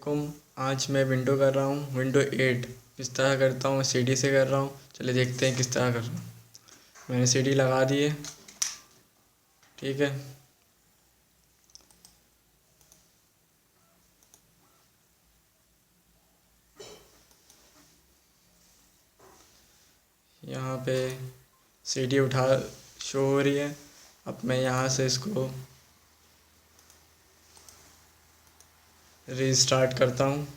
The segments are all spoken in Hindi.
अलैकुम। आज मैं विंडो कर रहा हूँ, विंडो 8 किस तरह करता हूँ, सीडी से कर रहा हूँ। चलिए देखते हैं किस तरह कर रहा हूँ। मैंने सीडी लगा दी है, ठीक है। यहाँ पे सीडी उठा शो हो रही है। अब मैं यहाँ से इसको रीस्टार्ट करता हूँ।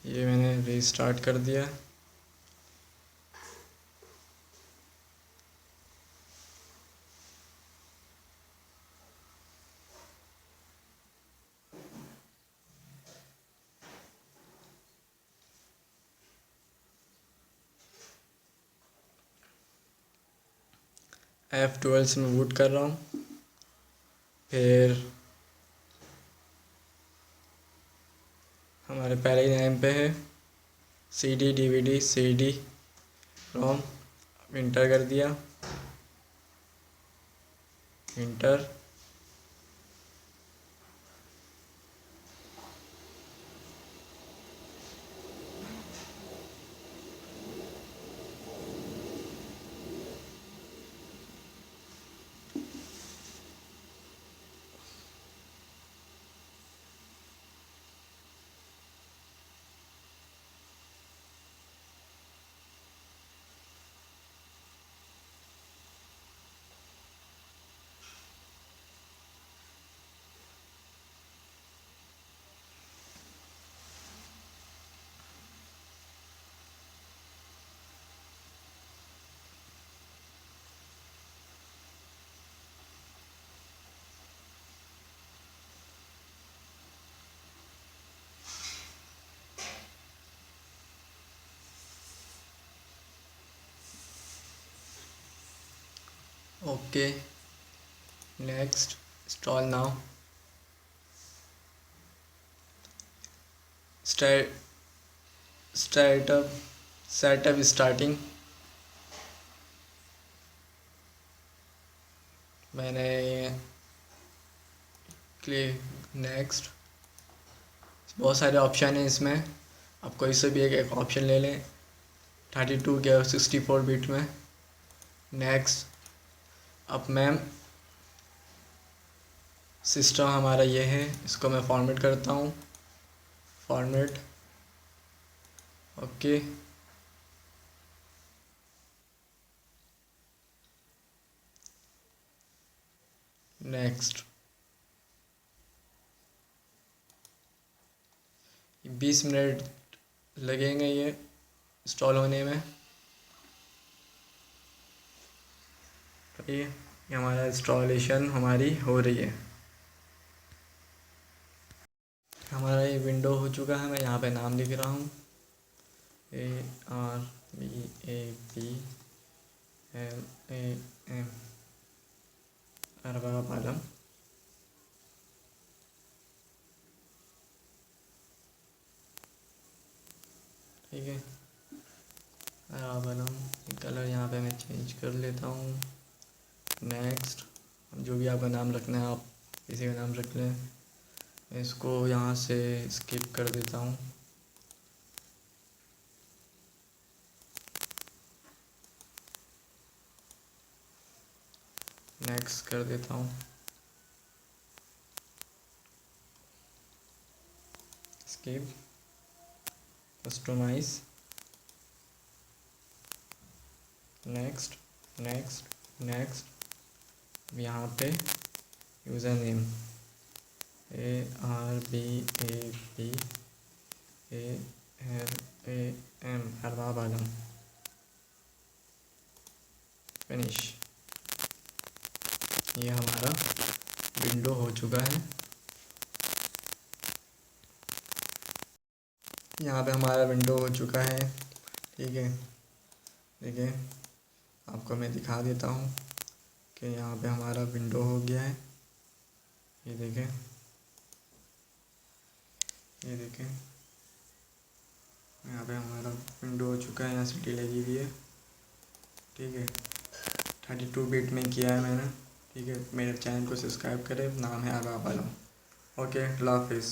ये मैंने रीस्टार्ट कर दिया। F12 से मैं बूट कर रहा हूँ। फिर हमारे पहले ही नेम पे है CD DVD CD रोम। इंटर कर दिया, inter. Okay, next, install now. Startup setup starting. मैंने क्लिक नेक्स्ट। बहुत सारे ऑप्शन हैं इसमें, आप कोई से भी एक ऑप्शन ले लें। 32 या 64 बिट में। नेक्स्ट। अब मैम सिस्टम हमारा ये है, इसको मैं फॉर्मेट करता हूँ। Format, okay. नेक्स्ट। 20 मिनट लगेंगे ये इंस्टॉल होने में। ये हमारा इंस्टॉलेशन हमारी हो रही है। हमारा ये विंडो हो चुका है। मैं यहाँ पे नाम लिख रहा हूँ, ARBABLAM, अरबाब आलम। ठीक है, अरबाब आलम। कलर यहाँ पे मैं चेंज कर लेता हूँ। नेक्स्ट। जो भी आपका नाम रखना है आप किसी का नाम रख लें। इसको यहाँ से स्किप कर देता हूँ। नेक्स्ट कर देता हूँ। Skip, customise, next next next. यहाँ पे user name ARBABALAM, Arbab Alam. Finish. ये हमारा विंडो हो चुका है। यहाँ पे हमारा विंडो हो चुका है, ठीक है। देखिए, आपको मैं दिखा देता हूँ कि यहाँ पे हमारा विंडो हो गया है। ये देखें, ये देखें, यहाँ पे हमारा विंडो हो चुका है। यहाँ सीटी लगी हुई है, ठीक है। 32 बिट में किया है मैंने। ठीक है, मेरे चैनल को सब्सक्राइब करें, नाम है आलम। ओके, अल्लाह हाफिज़।